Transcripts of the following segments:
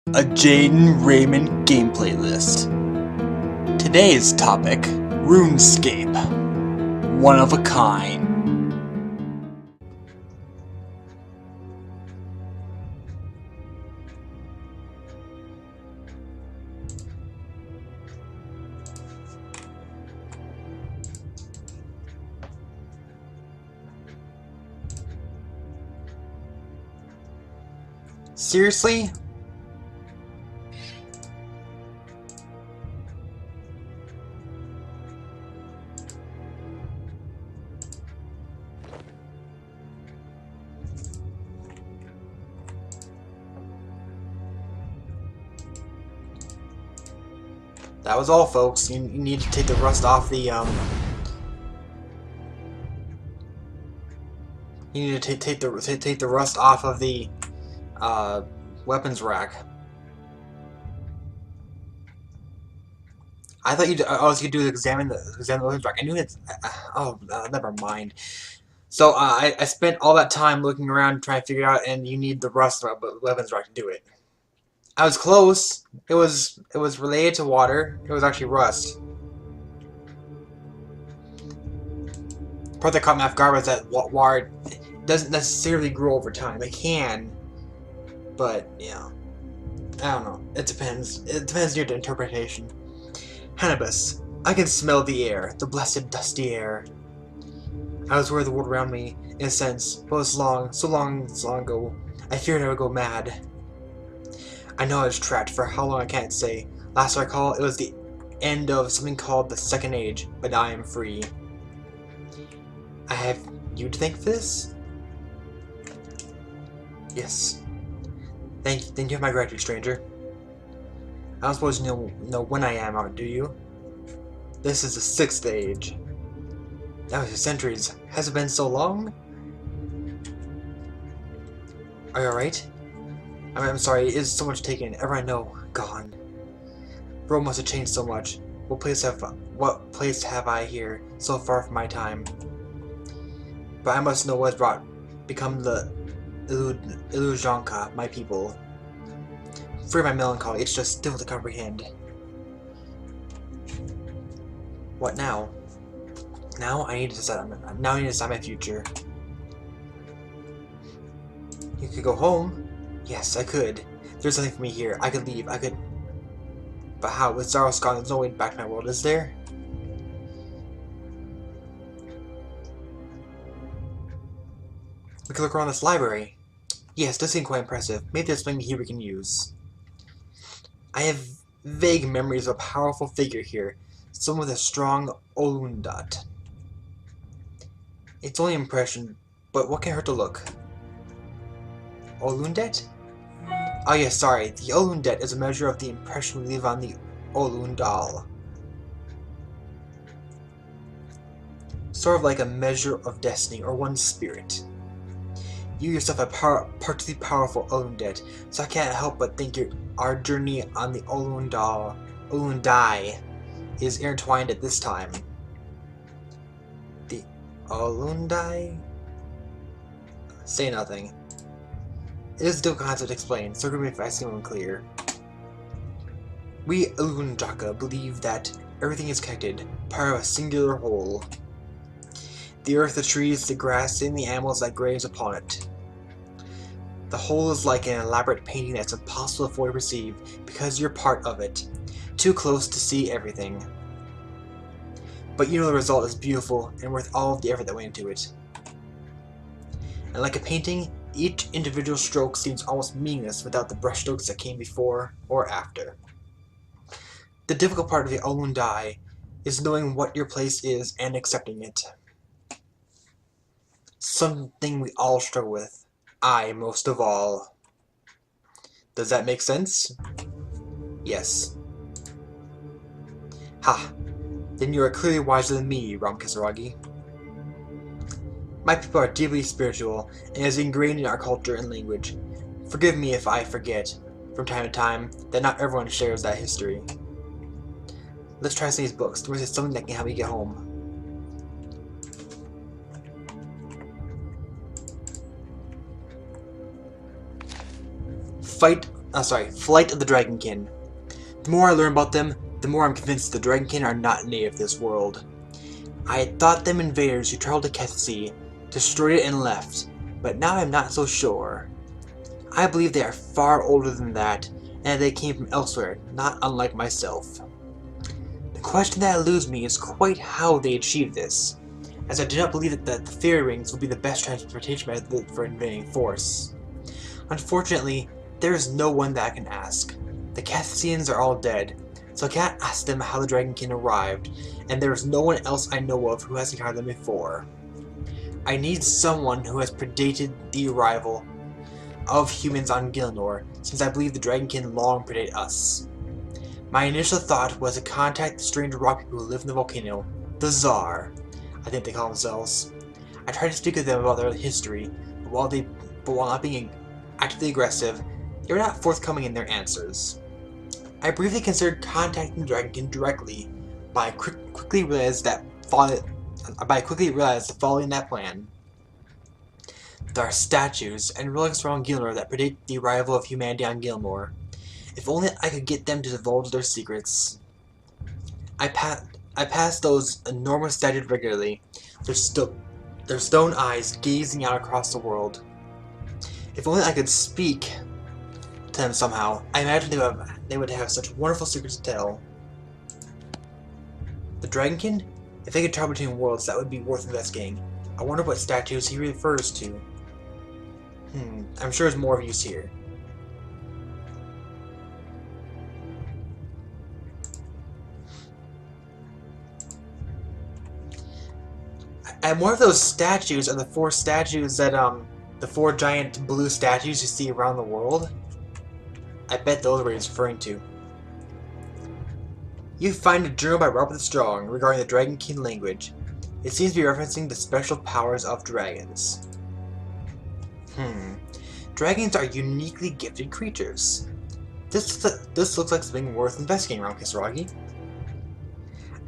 A JaidynReiman gameplay list. Today's topic, Runescape. One of a kind. Seriously? That was all, folks. You need to take the rust off the, You need to take the rust off of the, weapons rack. I thought all you could do is examine the weapons rack. I knew it's... never mind. So, I spent all that time looking around trying to figure it out, and you need the rust weapons rack to do it. I was close. It was related to water. It was actually rust. The part that caught me off guard was that water doesn't necessarily grow over time. It can, but yeah, I don't know. It depends. It depends on your interpretation. Hannibus, I can smell the air, the blessed dusty air. I was aware of the world around me, in a sense, but it was so long ago. I feared I would go mad. I know I was trapped for how long I can't say. Last I recall, it was the end of something called the Second Age, but now I am free. I have you to thank for this? Yes. Thank you for my gratitude, stranger. I don't suppose you know when I am, do you? This is the Sixth Age. That was centuries. Has it been so long? Are you alright? I'm sorry, it is so much taken. Ever I know, gone. The world must have changed so much. What place have I here, so far from my time? But I must know what has become the Illusionka, my people. Free my melancholy, it's just still to comprehend. What now? Now I need to decide my future. You could go home. Yes, I could. There's nothing for me here. I could leave. But how? With Zaros gone, there's no way back to my world, is there? We could look around this library. Yes, this seems quite impressive. Maybe there's something here we can use. I have vague memories of a powerful figure here. Someone with a strong Olundat. It's only impression, but what can hurt to look? Olundet? Oh yes, sorry. The Olundet is a measure of the impression we leave on the Olundal. Sort of like a measure of destiny, or one's spirit. You yourself are particularly powerful Olundet, so I can't help but think our journey on the Olundai is intertwined at this time. The Olundai? Say nothing. It is a difficult concept to explain, so forgive me if I seem unclear. We Illusionjaka believe that everything is connected, part of a singular whole. The earth, the trees, the grass, and the animals that graze upon it. The whole is like an elaborate painting that's impossible to fully perceive, because you're part of it, too close to see everything. But you know the result is beautiful, and worth all of the effort that went into it. And like a painting, each individual stroke seems almost meaningless without the brushstrokes that came before or after. The difficult part of the Olundai is knowing what your place is and accepting it. Something we all struggle with. I most of all. Does that make sense? Yes. Ha! Then you are clearly wiser than me, Ram Kisaragi. My people are deeply spiritual, and it is ingrained in our culture and language. Forgive me if I forget, from time to time, that not everyone shares that history. Let's try some of these books. There is something that can help me get home. Fight Flight of the Dragonkin. The more I learn about them, the more I'm convinced the Dragonkin are not native to this world. I had thought them invaders who traveled to Kethsea, destroyed it and left, but now I'm not so sure. I believe they are far older than that, and that they came from elsewhere, not unlike myself. The question that eludes me is quite how they achieved this, as I do not believe that the fairy rings will be the best transportation method for invading force. Unfortunately, there is no one that I can ask. The Kethsians are all dead, so I can't ask them how the Dragonkin arrived, and there is no one else I know of who has encountered them before. I need someone who has predated the arrival of humans on Gilnor, since I believe the Dragonkin long predate us. My initial thought was to contact the strange rock people who live in the volcano, the Tsar, I think they call themselves. I tried to speak with them about their history, but while not being actively aggressive, they were not forthcoming in their answers. I briefly considered contacting the Dragonkin directly, but I quickly realized that following that plan, there are statues and relics around Gilnor that predate the arrival of humanity on Gilmore. If only I could get them to divulge their secrets. I passed those enormous statues regularly, their stone eyes gazing out across the world. If only I could speak to them somehow. I imagine they would have such wonderful secrets to tell. The Dragonkin? If they could travel between worlds, that would be worth investigating. I wonder what statues he refers to. I'm sure there's more of use here. And one of those statues are the four statues that, the four giant blue statues you see around the world. I bet those are what he's referring to. You find a journal by Robert Strong regarding the Dragonkin language. It seems to be referencing the special powers of dragons. Dragons are uniquely gifted creatures. This looks like something worth investigating around Kisaragi.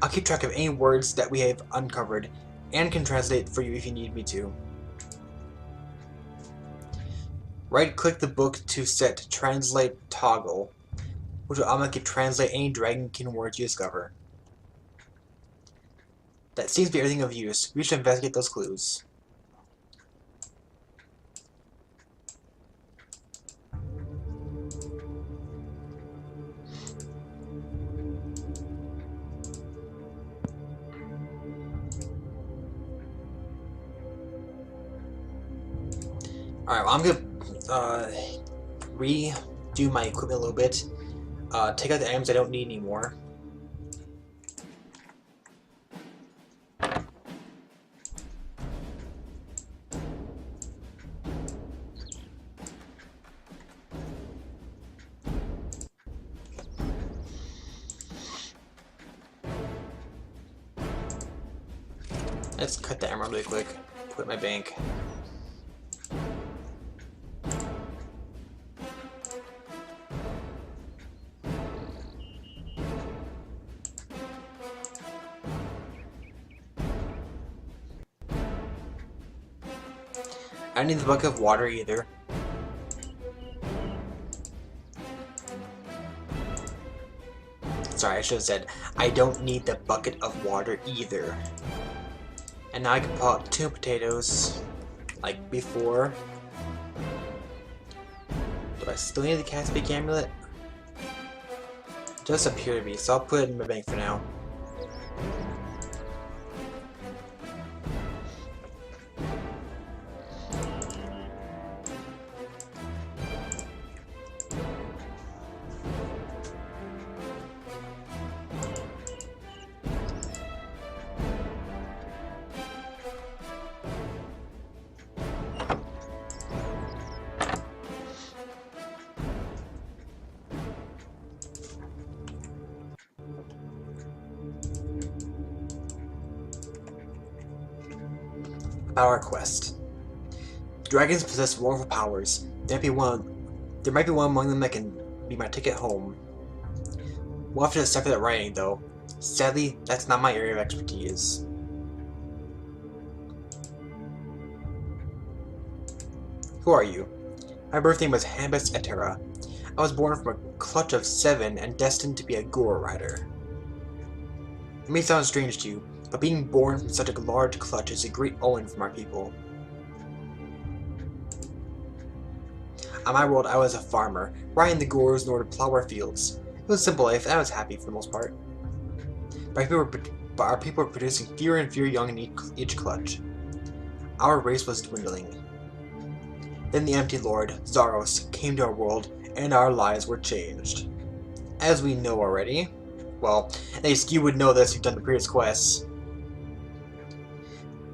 I'll keep track of any words that we have uncovered, and can translate for you if you need me to. Right-click the book to set Translate Toggle, which will automatically translate any Dragonkin words you discover. That seems to be everything of use. We should investigate those clues. Alright, well, I'm gonna redo my equipment a little bit. Take out the items I don't need anymore. Let's cut the emerald really quick. Put it in my bank. I don't need the bucket of water either. Sorry, I should have said, I don't need the bucket of water either. And now I can pull out 2 potatoes, like before. Do I still need the Caspic amulet? It does appear to be, so I'll put it in my bank for now. About our quest. Dragons possess wonderful powers. There might be one among them that can be my ticket home. We'll have to decipher that writing, though. Sadly, that's not my area of expertise. Who are you? My birth name was Hannibus Etera. I was born from a clutch of 7 and destined to be a gore rider. It may sound strange to you, but being born from such a large clutch is a great omen from our people. On my world, I was a farmer, riding the gores in order to plow our fields. It was a simple life, and I was happy for the most part. But our people were producing fewer and fewer young in each clutch. Our race was dwindling. Then the Empty Lord, Zaros, came to our world, and our lives were changed. As we know already. Well, at least you would know this if you've done the previous quests.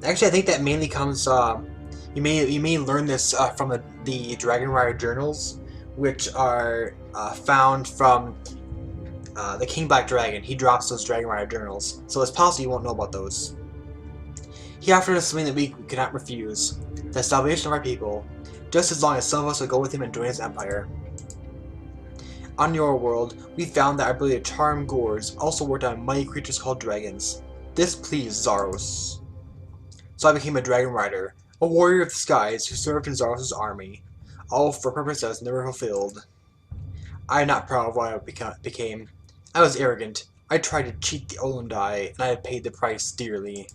Actually, I think that mainly comes, you may learn this from the Dragon Rider journals, which are found from the King Black Dragon. He drops those Dragon Rider journals, so it's possible you won't know about those. He offered us something that we could not refuse, the salvation of our people, just as long as some of us would go with him and join his empire. On your world, we found that our ability to charm gores also worked on mighty creatures called dragons. This pleased Zaros. So I became a Dragon Rider, a warrior of the skies who served in Zaros' army, all for a purpose that was never fulfilled. I am not proud of what I became. I was arrogant. I tried to cheat the Olundai, and I have paid the price dearly.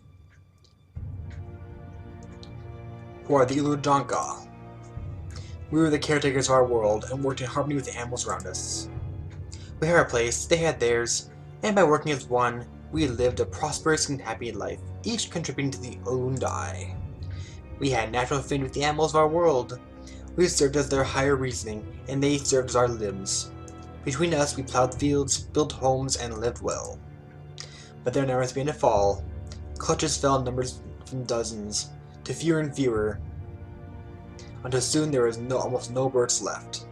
Who are the Ulujanka? We were the caretakers of our world and worked in harmony with the animals around us. We had our place, they had theirs, and by working as one, we lived a prosperous and happy life, each contributing to the Olundai. We had natural affinity with the animals of our world. We served as their higher reasoning, and they served as our limbs. Between us, we plowed fields, built homes, and lived well. But there never began a fall. Clutches fell in numbers from dozens to fewer and fewer, until soon there was almost no birds left.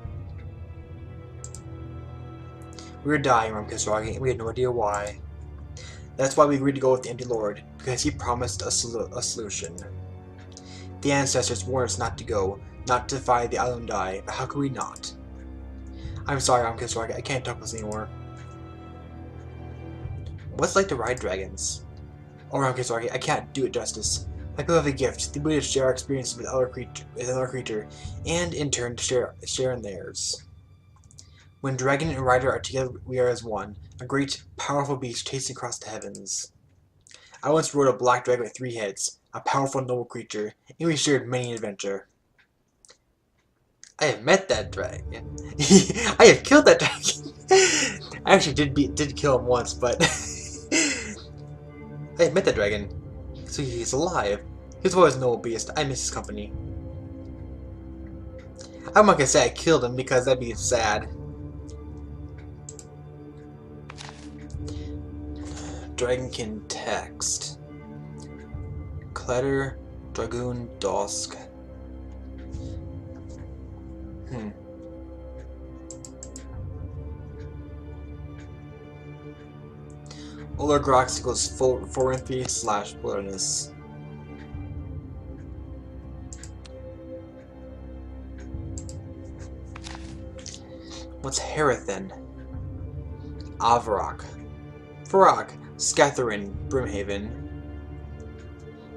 We were dying, Rumkisragi, and we had no idea why. That's why we agreed to go with the Empty Lord, because he promised a solution. The ancestors warned us not to go, not to defy the Olundai, but how could we not? I'm sorry, Rumkisragi, I can't talk with this anymore. What's it like to ride dragons? Oh, Rumkisragi, I can't do it justice. My people have a gift, the ability to share our experiences with another creature, and in turn to share in theirs. When dragon and rider are together, we are as one, a great, powerful beast chasing across the heavens. I once rode a black dragon with 3 heads, a powerful noble creature, and we shared many an adventure. I have met that dragon. I have killed that dragon. I actually did kill him once, but I have met that dragon. So he's alive. He's always a noble beast. I miss his company. I'm not gonna say I killed him because that'd be sad. Dragonkin text. Kletter Dragoon Dosk. Olorgrox equals 4-3/wilderness. What's Harathan? Avarok. Farok. Scatherin. Brimhaven.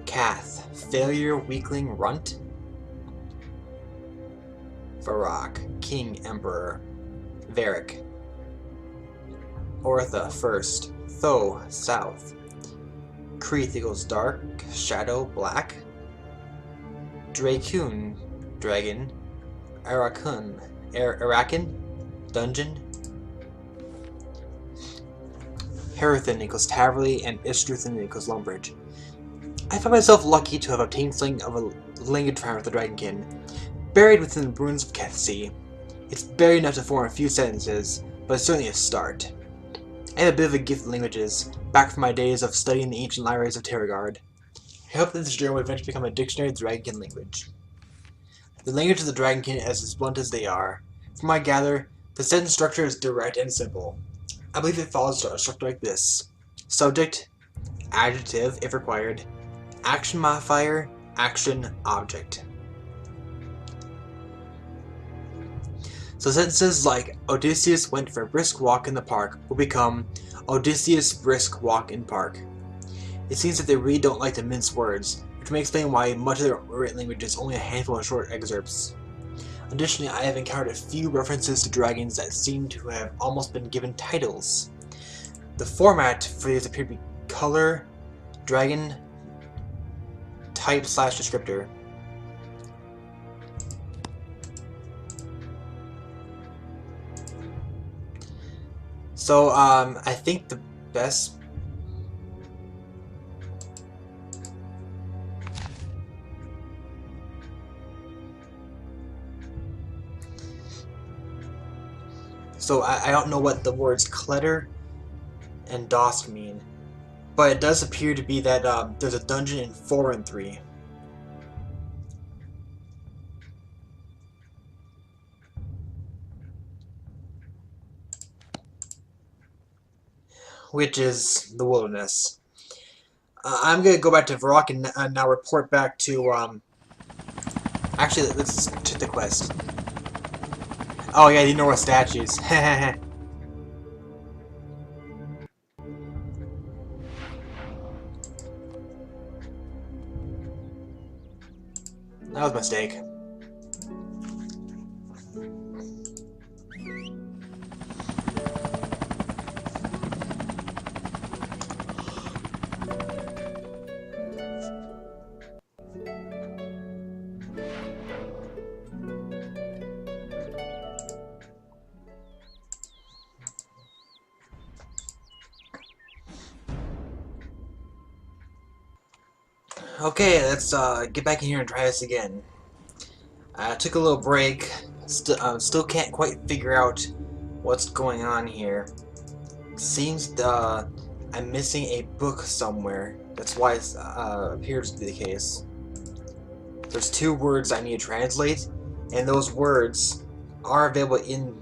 Kath. Failure. Weakling. Runt. Farok. King. Emperor. Varric. Ortha. First. Tho. South. Kreeth equals dark. Shadow. Black. Dracoon. Dragon. Arakan. Dungeon. Harathan equals Taverley, and Istruthan equals Lumbridge. I find myself lucky to have obtained something of a language primer with the Dragonkin, buried within the ruins of Kethsea. It's barely enough to form a few sentences, but it's certainly a start. I have a bit of a gift of languages, back from my days of studying the ancient libraries of Terragard. I hope that this journal will eventually become a dictionary of the Dragonkin language. The language of the Dragonkin is as blunt as they are. From what I gather, the sentence structure is direct and simple. I believe it follows a structure like this. Subject, adjective, if required, action modifier, action, object. So sentences like Odysseus went for a brisk walk in the park will become Odysseus brisk walk in park. It seems that they really don't like to mince words, which may explain why much of their written language is only a handful of short excerpts. Additionally, I have encountered a few references to dragons that seem to have almost been given titles. The format for these appear to be color, dragon, type / descriptor. So, I think the best... So, I don't know what the words clutter and Dosk mean, but it does appear to be that there's a dungeon in 4 and 3. Which is the wilderness. I'm gonna go back to Varrock and now report back to, actually, let's check the quest. Oh yeah, the North statues. That was a mistake. Okay, let's get back in here and try this again. I took a little break. Still can't quite figure out what's going on here. Seems I'm missing a book somewhere. That's why it appears to be the case. There's 2 words I need to translate, and those words are available in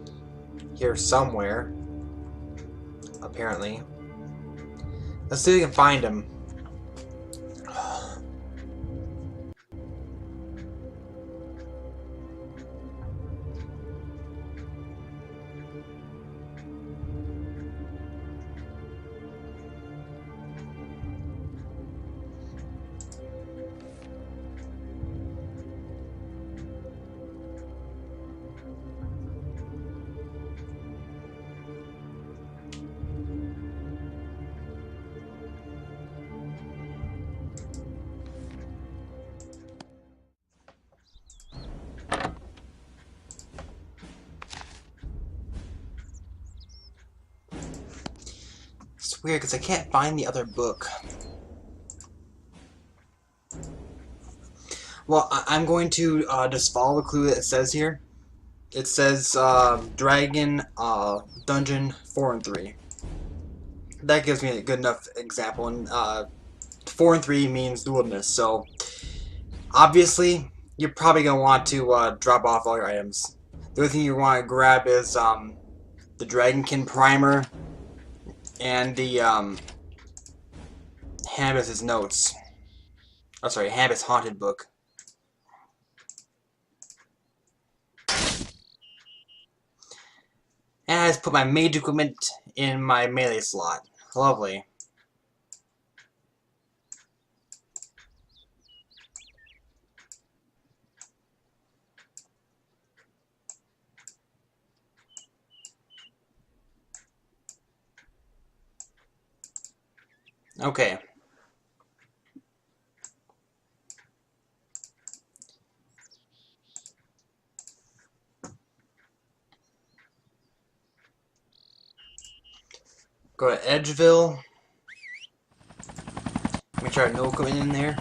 here somewhere, apparently. Let's see if we can find them. It's weird because I can't find the other book. Well, I'm going to just follow the clue that it says here. It says Dragon Dungeon 4 and 3. That gives me a good enough example. And 4 and 3 means the wilderness. So obviously, you're probably gonna want to drop off all your items. The other thing you want to grab is the Dragonkin Primer and the Hannibus' notes. Oh, sorry, Hannibus Haunted Book. And I just put my mage equipment in my melee slot. Lovely. Okay. Go to Edgeville. Make sure I have no equipment in there.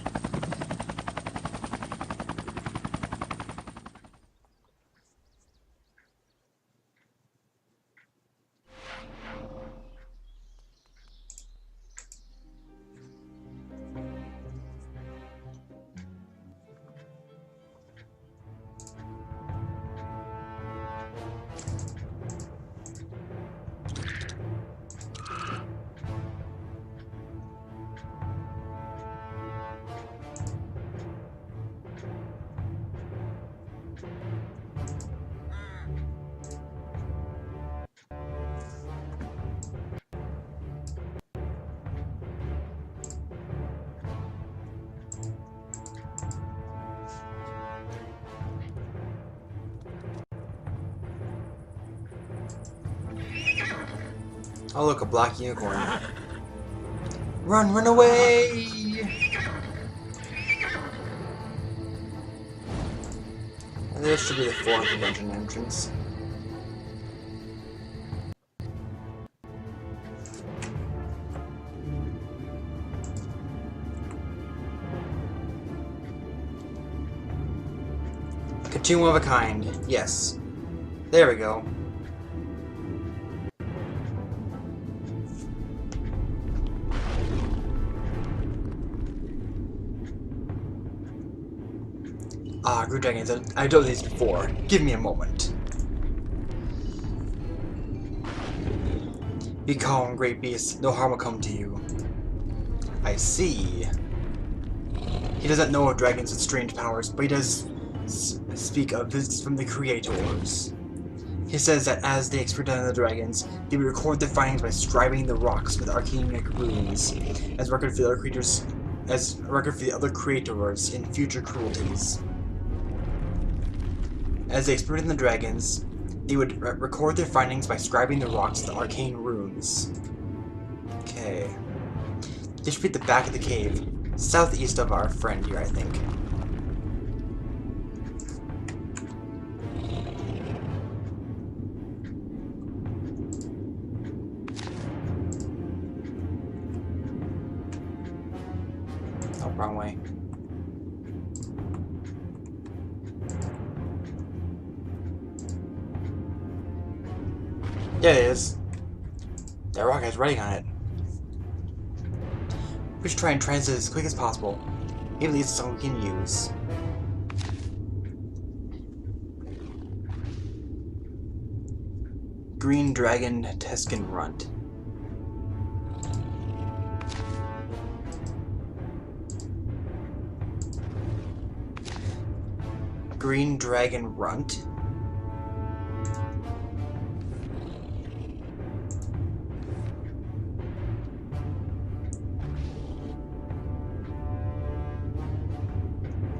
Oh look, a black unicorn. Run, run away! And this should be the fourth dungeon entrance. Continue of a kind. Yes. There we go. Ah, Group Dragons, I've done these before. Give me a moment. Be calm, great beast. No harm will come to you. I see. He doesn't know of dragons with strange powers, but he does speak of visits from the creators. He says that as they experience the dragons, they will record their findings by scribing the rocks with arcane runes, as record for the other creators in future cruelties. As they experience the dragons, they would record their findings by scribing the rocks with arcane runes. Okay. This should be at the back of the cave, southeast of our friend here, I think. Oh, wrong way. Yeah, it is. That rock has writing on it. We should try and translate it as quick as possible. Maybe it's something we can use. Green Dragon Teskin Runt. Green Dragon Runt.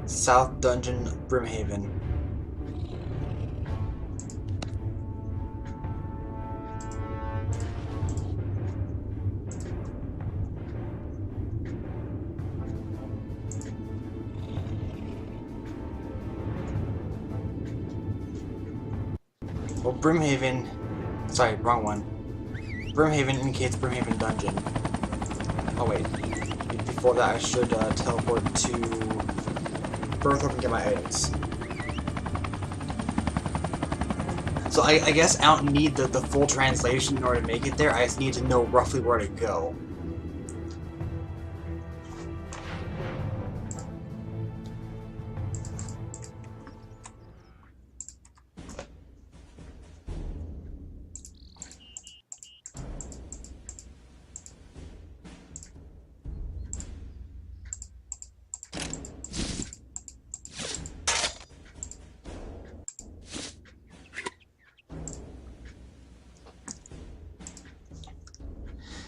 South Dungeon, Brimhaven. Well, Brimhaven... Sorry, wrong one. Brimhaven indicates Brimhaven Dungeon. Oh wait. Before that I should teleport to... Berthorpe and get my items. So I guess I don't need the full translation in order to make it there, I just need to know roughly where to go.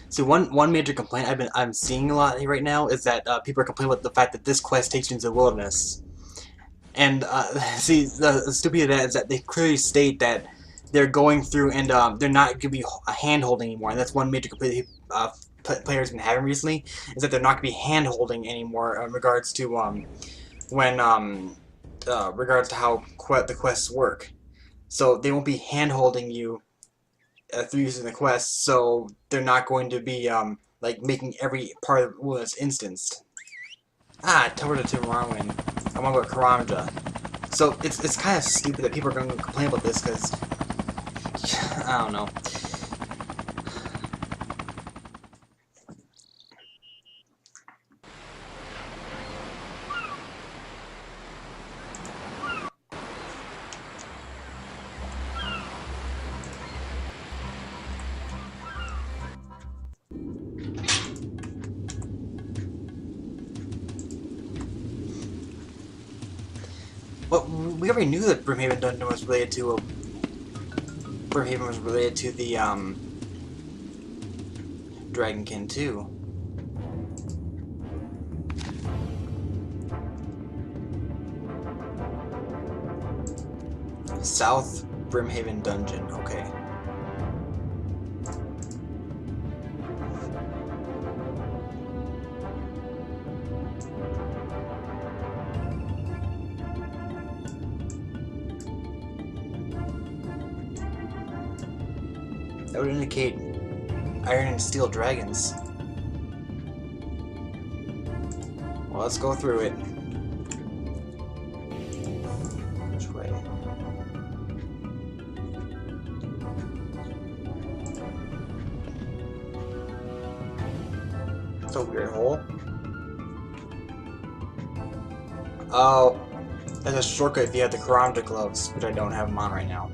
See, one major complaint I'm seeing a lot right now is that people are complaining about the fact that this quest takes you into the wilderness. And see, the stupidity of that is that they clearly state that they're going through and they're not going to be hand-holding anymore. And that's one major complaint players have been having recently, is that they're not going to be hand-holding anymore in regards to regards to how the quests work. So they won't be hand-holding you through using the quest, so they're not going to be like making every part of the wilderness instanced. Ah, teleported to Marwin. I want to go to Karamja. So it's kind of stupid that people are going to complain about this because I don't know. Well, we already knew that Brimhaven Dungeon was related to the Dragonkin too. South Brimhaven Dungeon, okay. That would indicate iron and steel dragons. Well, let's go through it. Which way? It's a weird hole. Oh, that's a shortcut if you have the chronometer gloves, which I don't have them on right now.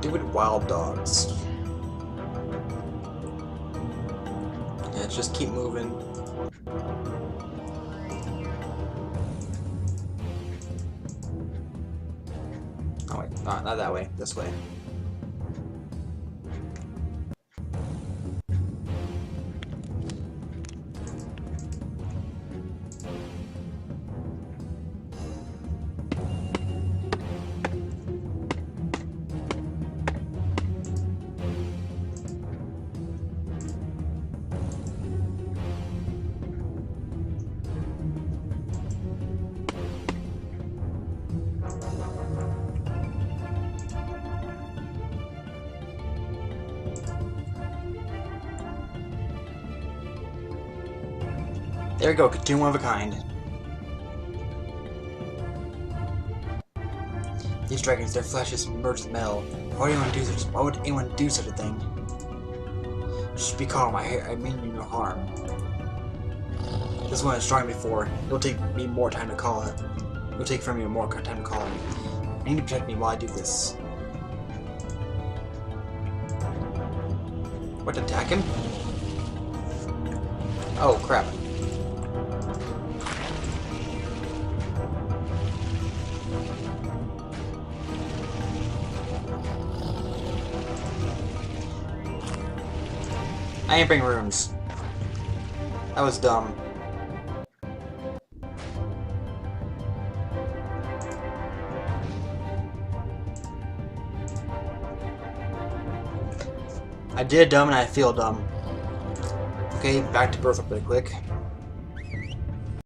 Stupid wild dogs. Yeah, let's just keep moving. Oh wait, not that way, this way. There we go, continue one of a kind. These dragons, their flesh is merged with metal. Why would anyone do such a thing? Just be calm, I mean you no harm. This one is strong before. It'll take me more time to call it. It'll take from me more time to call him. I need to protect me while I do this. What, attack him? Oh, crap. I ain't bring runes. That was dumb. I did dumb and I feel dumb. Okay, back to birth up really quick.